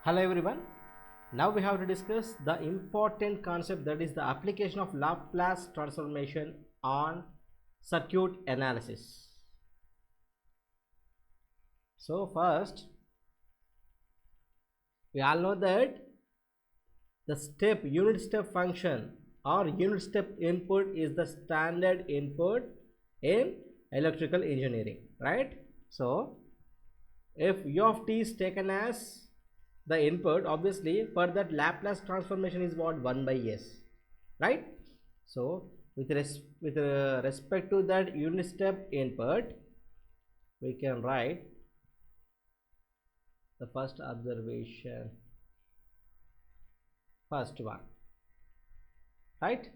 Hello everyone. Now we have to discuss the important concept, that is the application of Laplace transformation on circuit analysis. So first, we all know that the unit step function or unit step input is the standard input in electrical engineering, right? So if u of t is taken as the input, obviously for that Laplace transformation is what? 1 by s, right? So with respect to that unit step input, we can write the first observation, first one, right?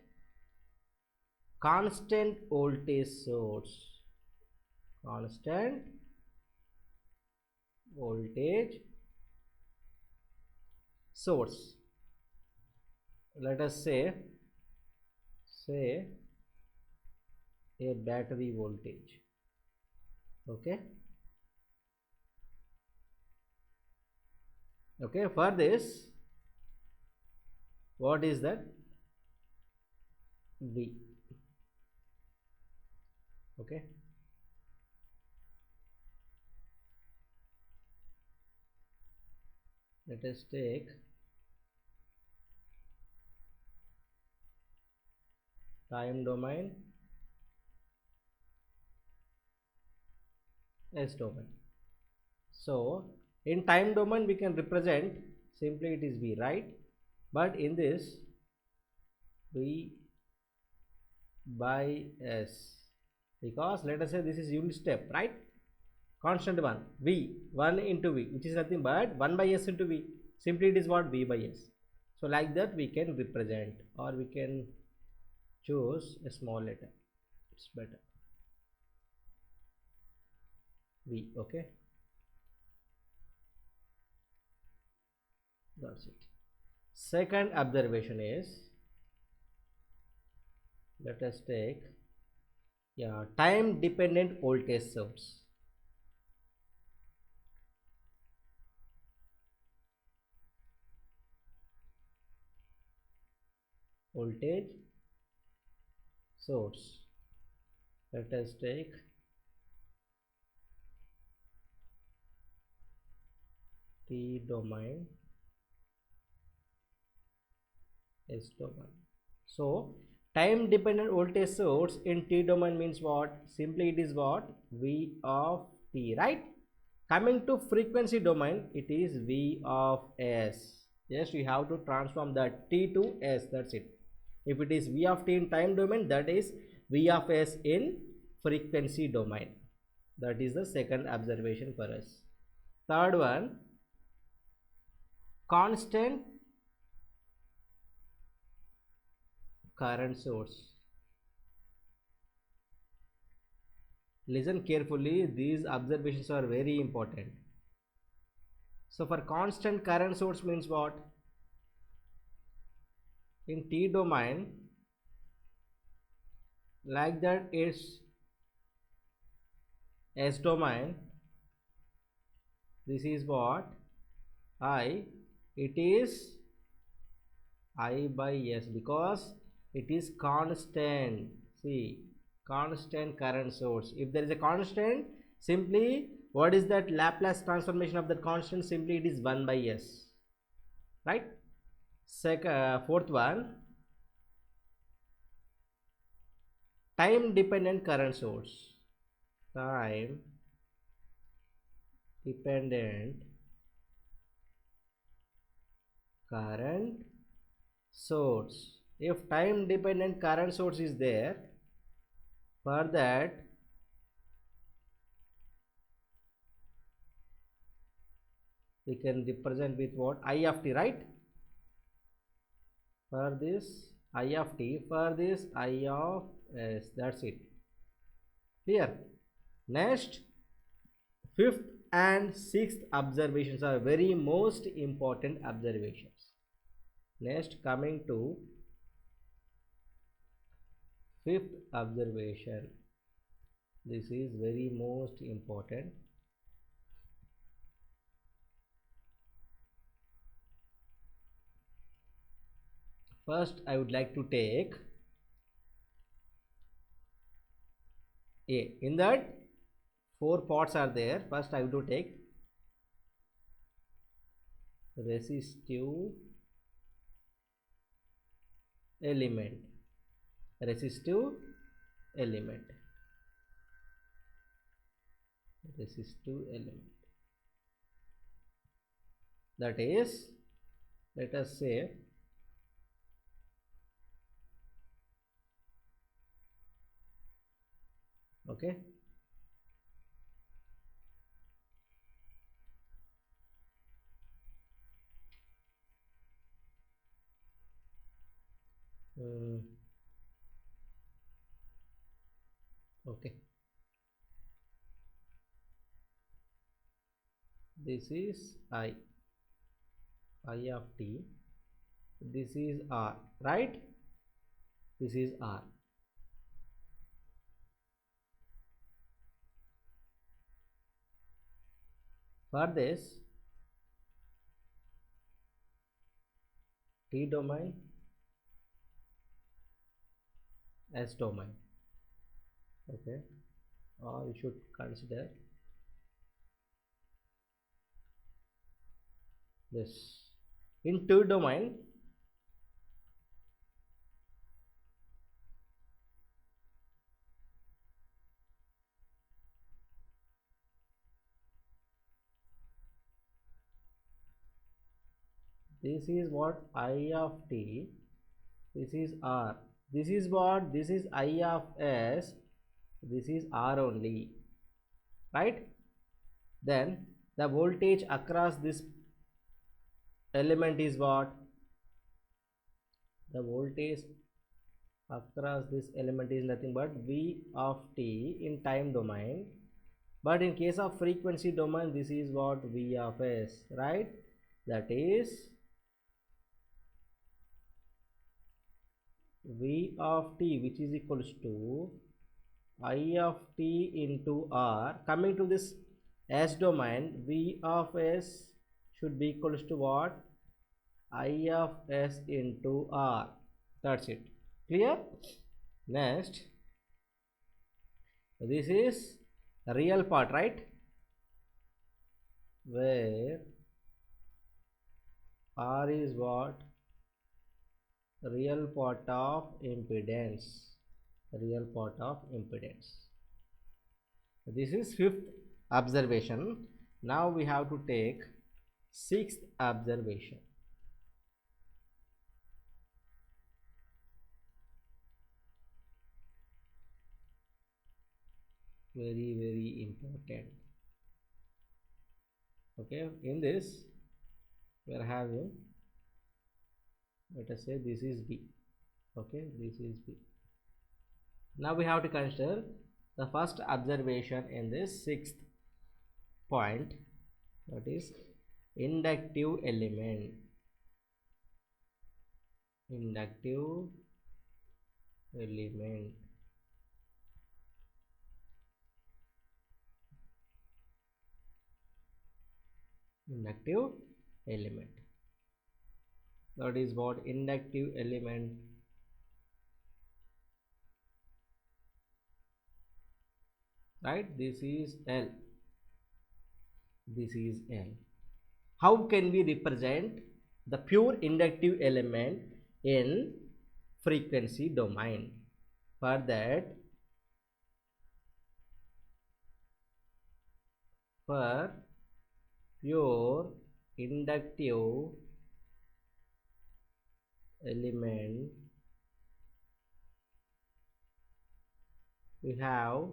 Constant voltage source, constant voltage source, let us say a battery voltage. Okay, for this, what is that? V. Okay, let us take time domain, S domain. So in time domain we can represent simply it is V, right? But in this V by S, because let us say this is unit step, right? Constant one, V, 1 into V, which is nothing but 1 by S into V. Simply it is what? V by S. So like that we can represent, or we can choose a small letter, it's better, V. Okay, that's it. Second observation is, let us take time dependent voltage source. Voltage source, let us take T domain, S domain. So time dependent voltage source in T domain means what? Simply it is what? V of T, right? Coming to frequency domain, it is V of S. Yes, we have to transform that T to S, that's it. If it is V of T in time domain, that is V of S in frequency domain. That is the second observation for us. Third one, constant current source. Listen carefully, these observations are very important. So for constant current source means what? In T domain, like that is S domain, this is what? I, it is I by S, because it is constant. See, constant current source. If there is a constant, simply what is that Laplace transformation of that constant? Simply it is 1 by S, right? Fourth one, time dependent current source. Time dependent current source. If time dependent current source is there, for that we can represent with what? I of T, right? For this I of T, for this I of S, that's it. Clear? Next, fifth and sixth observations are very most important observations. Next, coming to fifth observation, this is very most important. First I would like to take A. In that 4 parts are there. First I have to take resistive element, resistive element, resistive element, that is, let us say okay, okay, this is I of t, this is R, right? This is R. For this T domain, S domain, okay, or we should consider this. In T domain, this is what I of t, this is R, this is what, this is I of S, this is R only, right? Then the voltage across this element is what? The voltage across this element is nothing but V of t in time domain, but in case of frequency domain this is what? V of S, right? That is V of t, which is equals to I of t into R. Coming to this S domain, V of S should be equals to what? I of S into R. That's it. Clear? Next, this is real part, right? Where R is what? Real part of impedance. Real part of impedance. This is fifth observation. Now we have to take sixth observation. Very important. Okay, in this we are having, let us say this is B. Okay, this is B. Now we have to consider the first observation in this sixth point, that is inductive element. Inductive element. Inductive element. That is what? Inductive element. Right? This is L. This is L. How can we represent the pure inductive element in frequency domain? For that, for pure inductive element, we have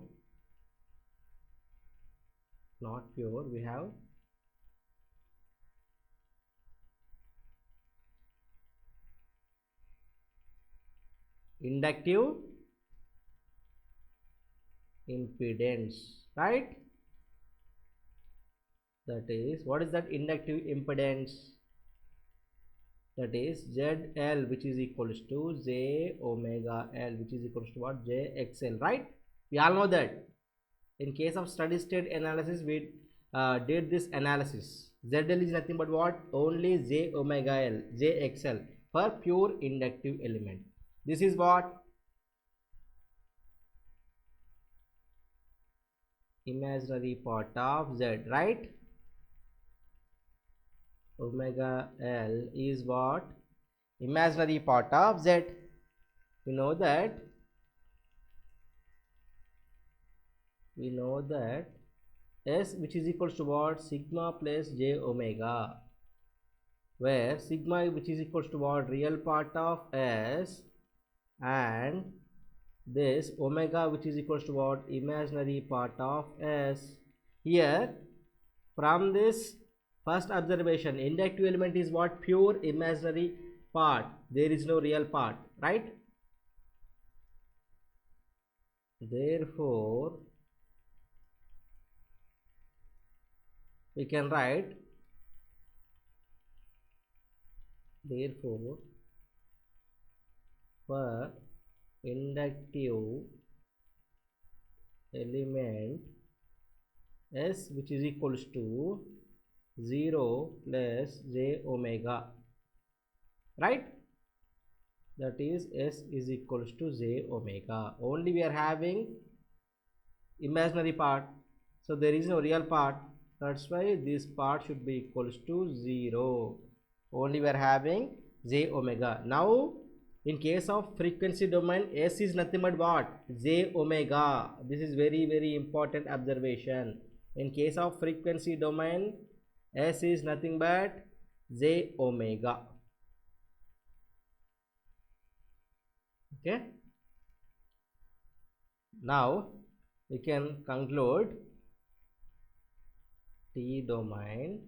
not pure, we have inductive impedance, right? That is, what is that inductive impedance? That is ZL, which is equals to J omega L, which is equals to what? JXL, right? We all know that. In case of steady state analysis, we did this analysis. ZL is nothing but what? Only J omega L, JXL. for pure inductive element. This is what? Imaginary part of Z, right? Omega L is what? Imaginary part of Z. We know that S, which is equals to what? Sigma plus j omega, where sigma, which is equals to what? Real part of S, and this omega, which is equals to what? Imaginary part of S. Here, from this first observation, inductive element is what? Pure imaginary part. There is no real part, right? Therefore, we can write, therefore, for inductive element S, which is equals to 0 plus j omega, right? That is S is equals to j omega. Only we are having imaginary part, so there is no real part. That's why this part should be equals to 0. Only we are having j omega. Now in case of frequency domain, S is nothing but what? J omega. This is very important observation. In case of frequency domain, S is nothing but j omega. Okay. Now we can conclude T domain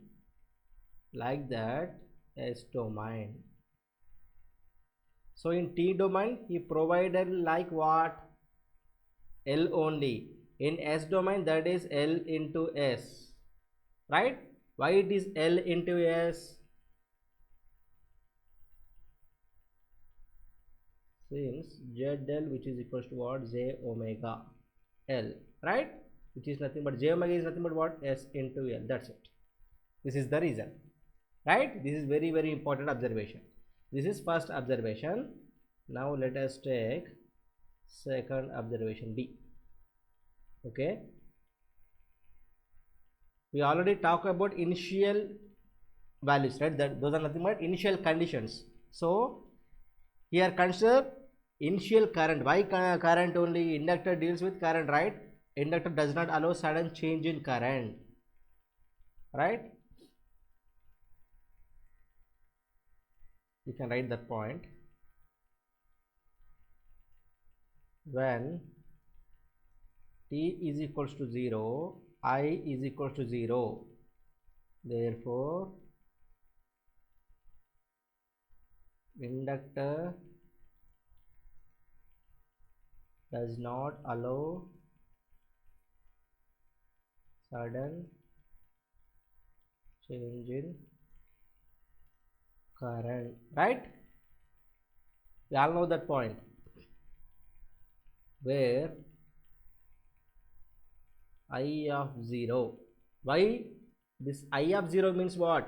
like that S domain. So in T domain he provided like what? L only. In S domain that is L into S, right? Why it is L into S? Since ZL, which is equals to what? J omega L, right? Which is nothing but J omega is nothing but what? S into L. That's it. This is the reason, right? This is very important observation. This is first observation. Now let us take second observation B. Okay, we already talked about initial values, right? That those are nothing but initial conditions. So here consider initial current. Why current only? Inductor deals with current, right? Inductor does not allow sudden change in current, right? You can write that point. When T is equals to 0, I is equals to 0, therefore inductor does not allow sudden change in current, right? We all know that point, where I of 0. Why this I of 0 means what?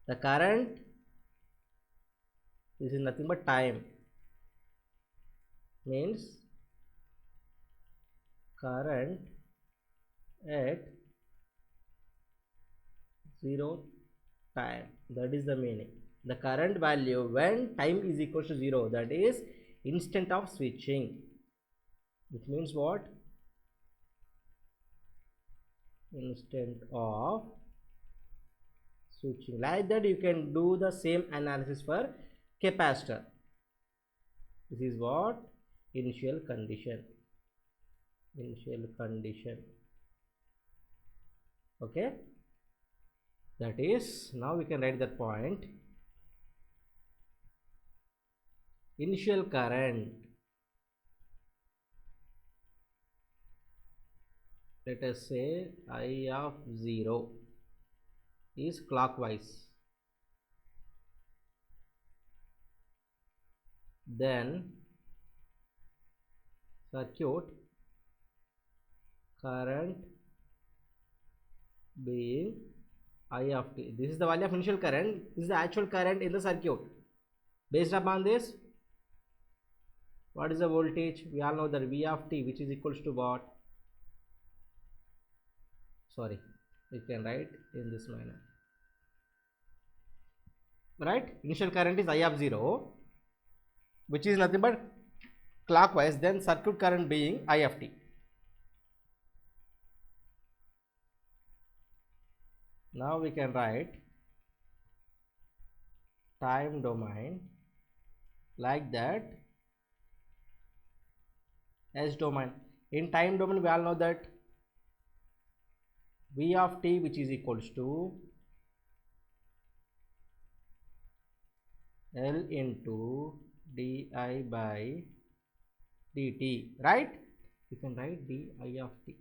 The current, this is nothing but time, means current at 0 time. That is the meaning. The current value when time is equal to 0, that is instant of switching. Which means what? Instant of switching. Like that you can do the same analysis for capacitor. This is what? Initial condition. Okay, that is, now we can write that point. Initial current, let us say I of 0 is clockwise, then circuit current being I of t. This is the value of initial current. This is the actual current in the circuit. Based upon this, what is the voltage? We all know that V of t, which is equals to what? Sorry, we can write in this manner. Right? Initial current is I of 0, which is nothing but clockwise, then circuit current being I of t. Now we can write time domain like that. S domain. In time domain, we all know that V of t, which is equals to L into di by dt, right? You can write di of t.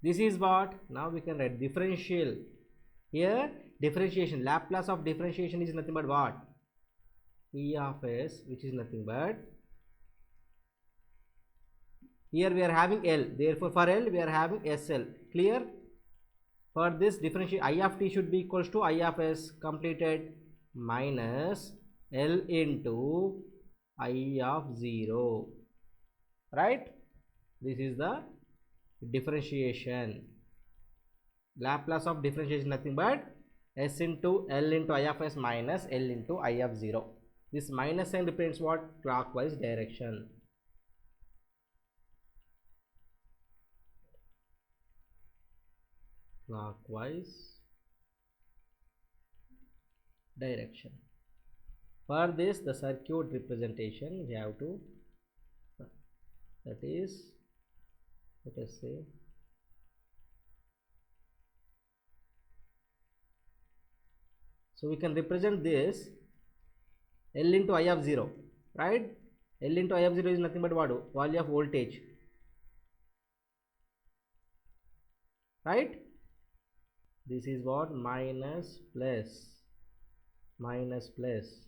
This is what? Now we can write differential. Here, differentiation, Laplace of differentiation is nothing but what? P of s, which is nothing but, here we are having L, therefore for L we are having SL. Clear? For this differential, I of t should be equals to I of s completed minus L into I of 0, right? This is the differentiation. Laplace of differentiation is nothing but s into L into I of s minus L into I of 0. This minus sign represents what? Clockwise direction. Clockwise direction. For this, the circuit representation we have to, that is, let us say, so we can represent this L into I of 0, right? L into I of 0 is nothing but what? Value of voltage, right? This is what? Minus plus, minus plus.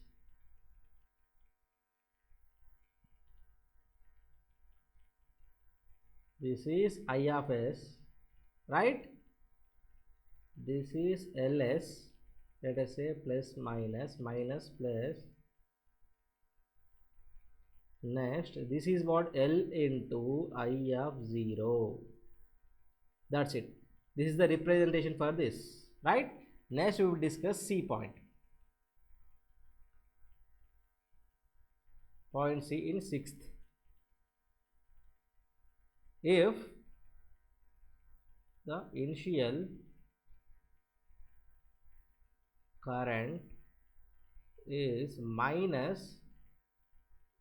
This is I of s, right? This is Ls, let us say plus minus, minus plus. Next, this is what? L into I of 0. That's it. This is the representation for this, right? Next we will discuss C point. Point C in 6th. If the initial current is minus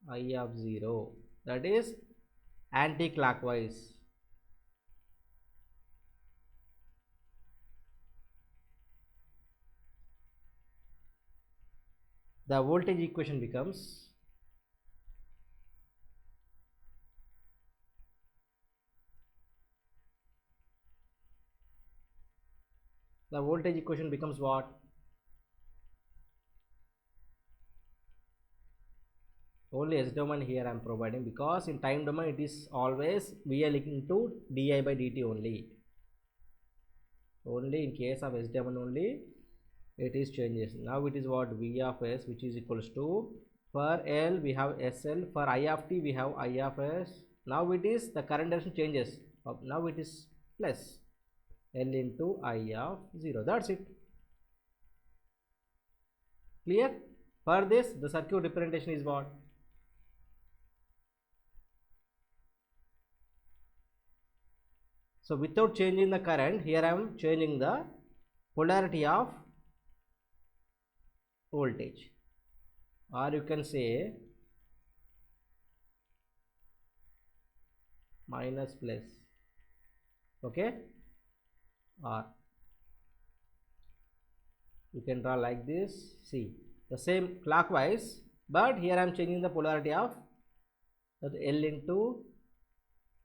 I of 0, that is anti-clockwise, the voltage equation becomes what? Only S domain here I am providing, because in time domain it is always VL into di by dt only. Only in case of S domain only it is changes. Now it is what? V of s, which is equals to, for L we have SL, for I of t we have I of s. Now it is the current direction changes. Now it is plus L into I of 0. That's it. Clear? For this, the circuit representation is what? So without changing the current, here I am changing the polarity of voltage, or you can say minus plus, okay, or you can draw like this. See, the same clockwise, but here I am changing the polarity of that L into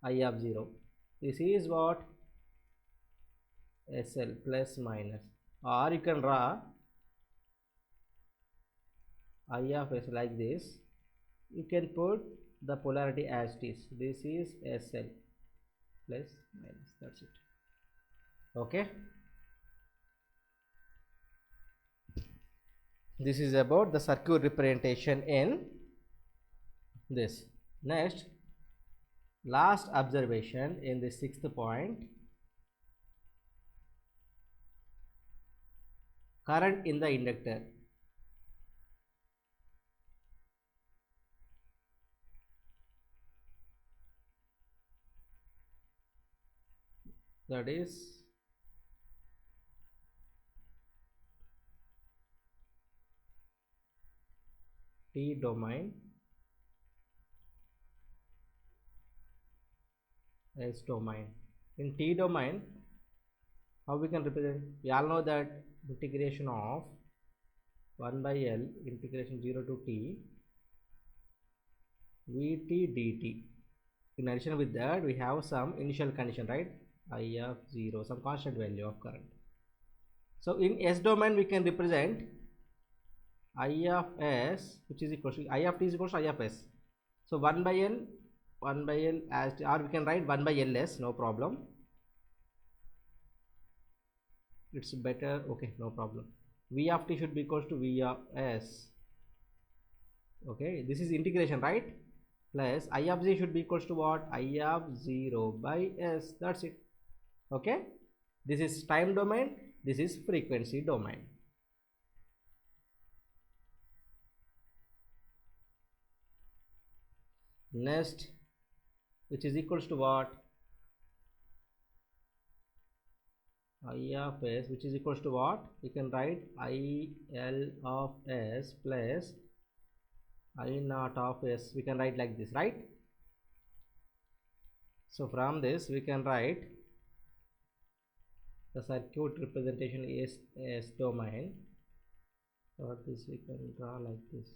I of 0. This is what? SL plus minus, or you can draw I of s like this. You can put the polarity as it is. This is SL plus minus. That's it. Okay. This is about the circuit representation in this. Next, last observation in the sixth point, current in the inductor. That is T domain, S domain. In T domain, how we can represent? We all know that integration of 1 by L integration 0 to T Vt dt. In addition with that, we have some initial condition, right? I of 0, some constant value of current. So in S domain, we can represent I of S, which is equal to I of T is equal to I of S. So 1 by L as, or we can write 1 by Ls, no problem. It's better, okay, no problem. V of T should be equal to V of S. Okay, this is integration, right? Plus I of Z should be equal to what? I of 0 by S. That's it. Okay, this is time domain, this is frequency domain. Next, which is equals to what? I of S, which is equals to what? We can write IL of S plus I naught of S. We can write like this, right? So from this we can write the circuit representation is S domain. So this we can draw like this.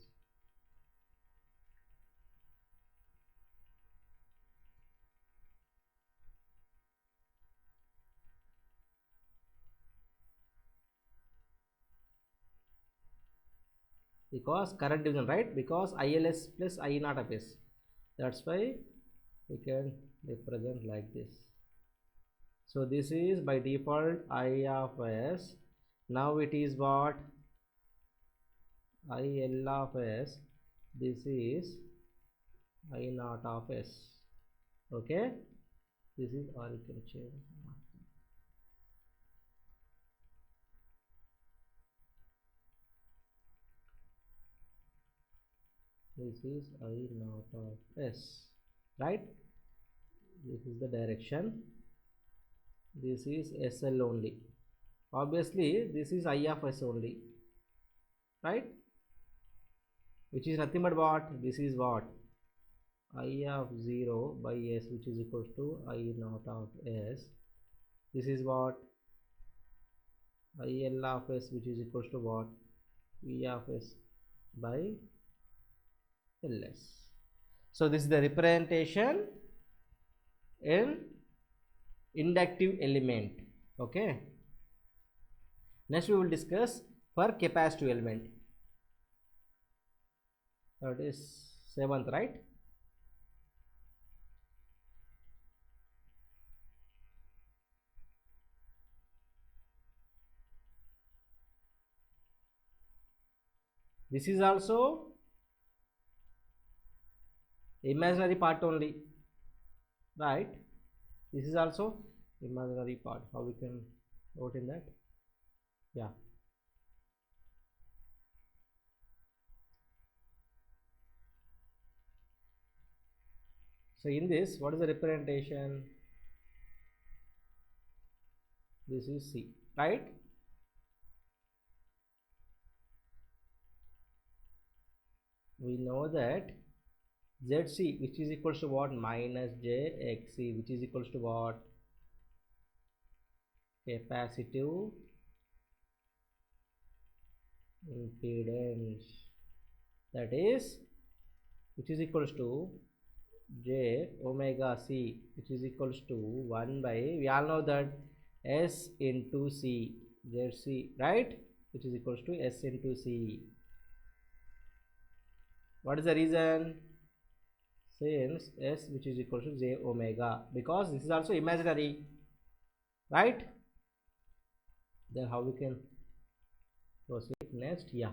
Because current division, right? Because ILS plus I naught of S. That's why we can represent like this. So this is by default I of S. Now it is what? IL of S. This is I naught of S. Okay, this is, or you can change. This is I naught of S, right? This is the direction. This is SL only. Obviously, this is I of S only, right? Which is nothing but what? This is what? I of 0 by S, which is equal to I naught of S. This is what? IL of S, which is equal to what? V of S by Ls. So this is the representation in inductive element. Okay, next we will discuss for capacitive element. That is 7th, right? This is also imaginary part only, right? This is also imaginary part. How we can note in that? Yeah. So in this, what is the representation? This is C, right? We know that ZC, which is equals to what? Minus JXC, which is equals to what? Capacitive impedance. That is, which is equals to J omega C, which is equals to 1 by, we all know that S into C, ZC, right? Which is equals to S into C. What is the reason? Since S, which is equal to J omega, because this is also imaginary, right? Then how we can proceed next? Yeah,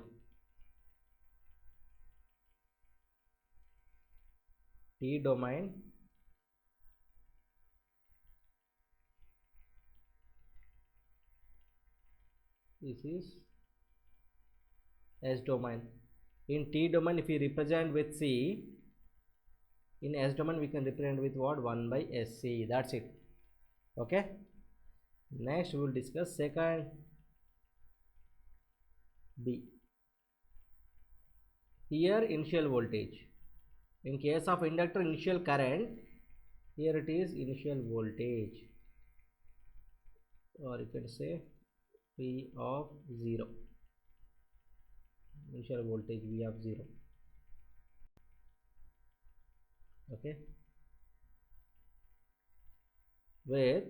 T domain, this is S domain. In T domain, if we represent with C, in S domain we can represent with what? 1 by SC. That's it. Okay. Next we will discuss second B. Here initial voltage. In case of inductor, initial current. Here it is initial voltage, or you can say V of 0. Initial voltage V of 0. Okay. With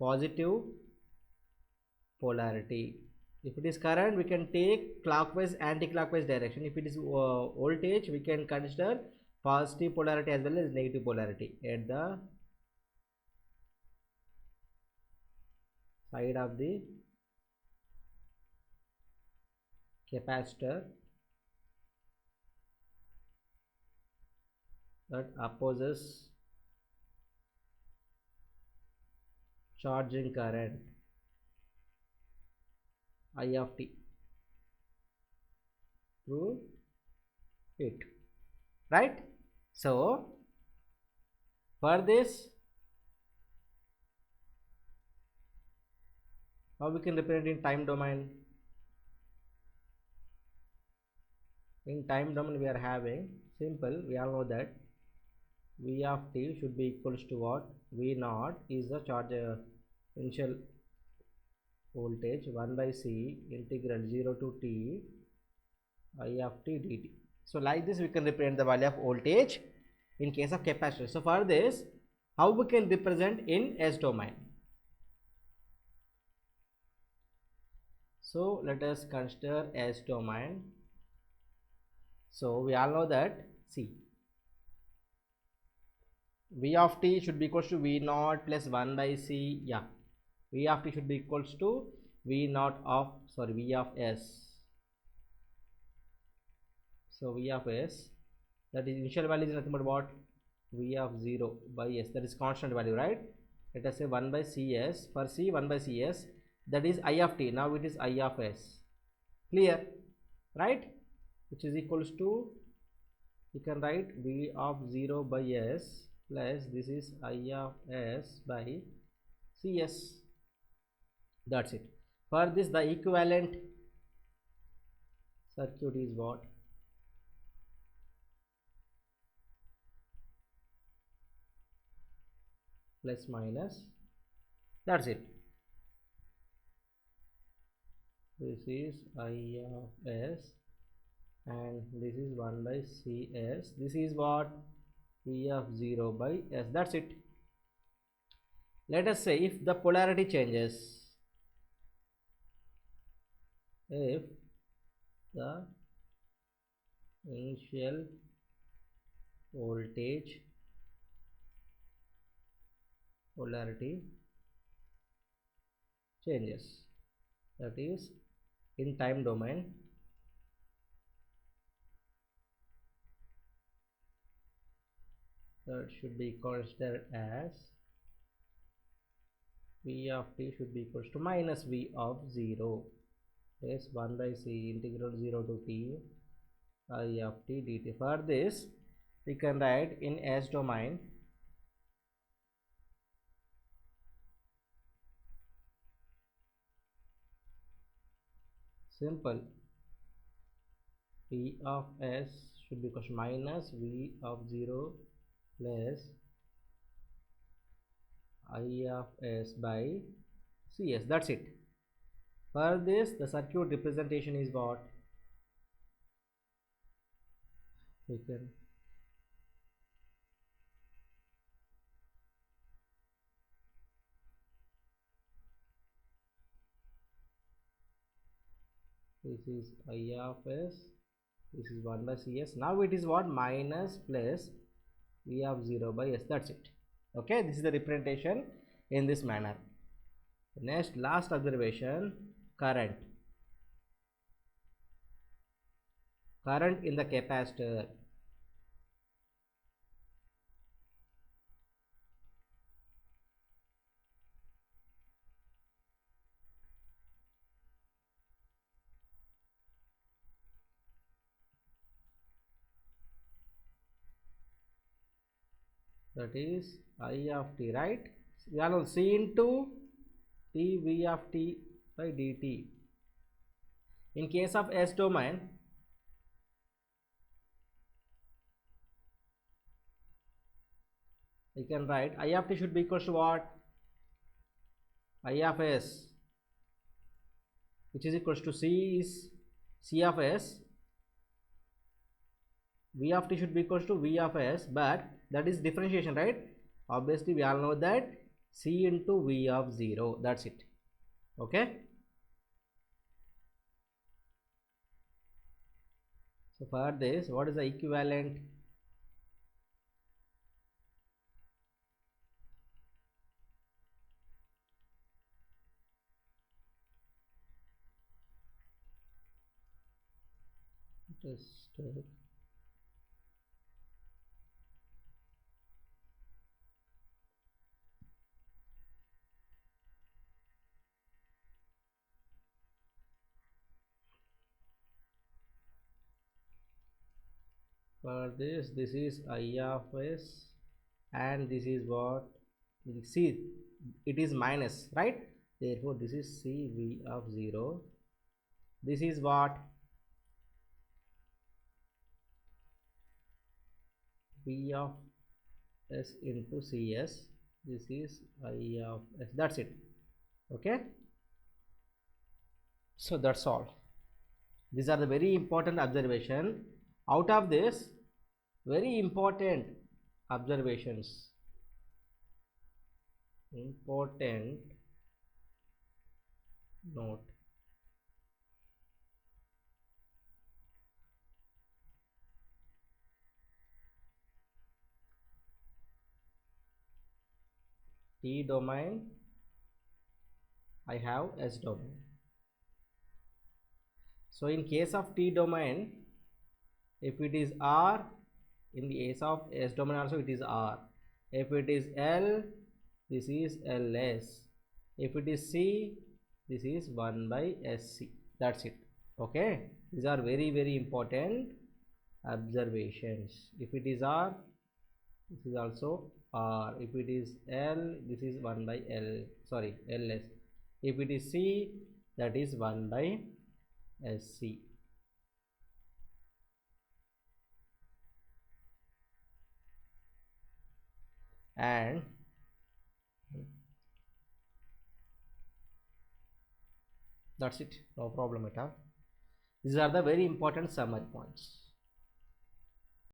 positive polarity. If it is current, we can take clockwise, anti-clockwise direction. If it is voltage, we can consider positive polarity as well as negative polarity at the side of the capacitor that opposes charging current I of t through it, right? So for this, how we can represent in time domain? In time domain we are having simple, we all know that V of t should be equals to what? V naught is the charge initial voltage 1 by C integral 0 to t I of t dt. So like this we can represent the value of voltage in case of capacitor. So for this, how we can represent in S domain? So let us consider S domain. So we all know that, see, V of t should be equals to V naught plus 1 by C. Yeah, V of t should be equals to V naught of, sorry, V of S. So V of S, that is initial value is nothing but what? V of 0 by S, that is constant value, right? Let us say 1 by Cs. For C, 1 by Cs, that is I of t. Now it is I of S. Clear, right? Which is equals to, you can write V of 0 by S plus this is I of S by Cs. That's it. For this, the equivalent circuit is what? Plus minus. That's it. This is I of S and this is 1 by Cs. This is what? V of 0 by S. That's it. Let us say if the polarity changes, if the initial voltage polarity changes, that is in time domain, that should be considered as V of t should be equals to minus V of 0 plus 1 by C integral 0 to t I of t dt. For this, we can write in S domain simple, V of S should be equals to minus V of 0 plus I of S by Cs. That's it. For this, the circuit representation is what? We can this is I of S, this is 1 by Cs. Now it is what? Minus plus V of 0 by S. That's it. Okay, this is the representation in this manner. Next, last observation, current. Current in the capacitor. that is I of t, right? We all know C into dv of t by dt. In case of S domain, we can write I of t should be equal to what? I of s, which is equals to C is C of s. V of t should be equals to V of s, but that is differentiation, right? Obviously we all know that C into V of 0, that's it. Okay, so for this, what is the equivalent? Just for this is I of s, and this is what? See, it is minus, right? Therefore this is C V of 0. This is what? V of s into CS. This is I of s, that's it. Okay, so that's all. These are the very important observation. Out of this, very important observations, important note. T domain, I have S domain. So in case of T domain, if it is R, in the case of S domain also it is R. If it is L, this is LS. If it is C, this is 1 by SC. That's it. Okay, these are very important observations. If it is R, this is also R. If it is L, this is 1 by L, sorry, LS. If it is C, that is 1 by SC. And that's it, no problem at all. These are the very important summary points.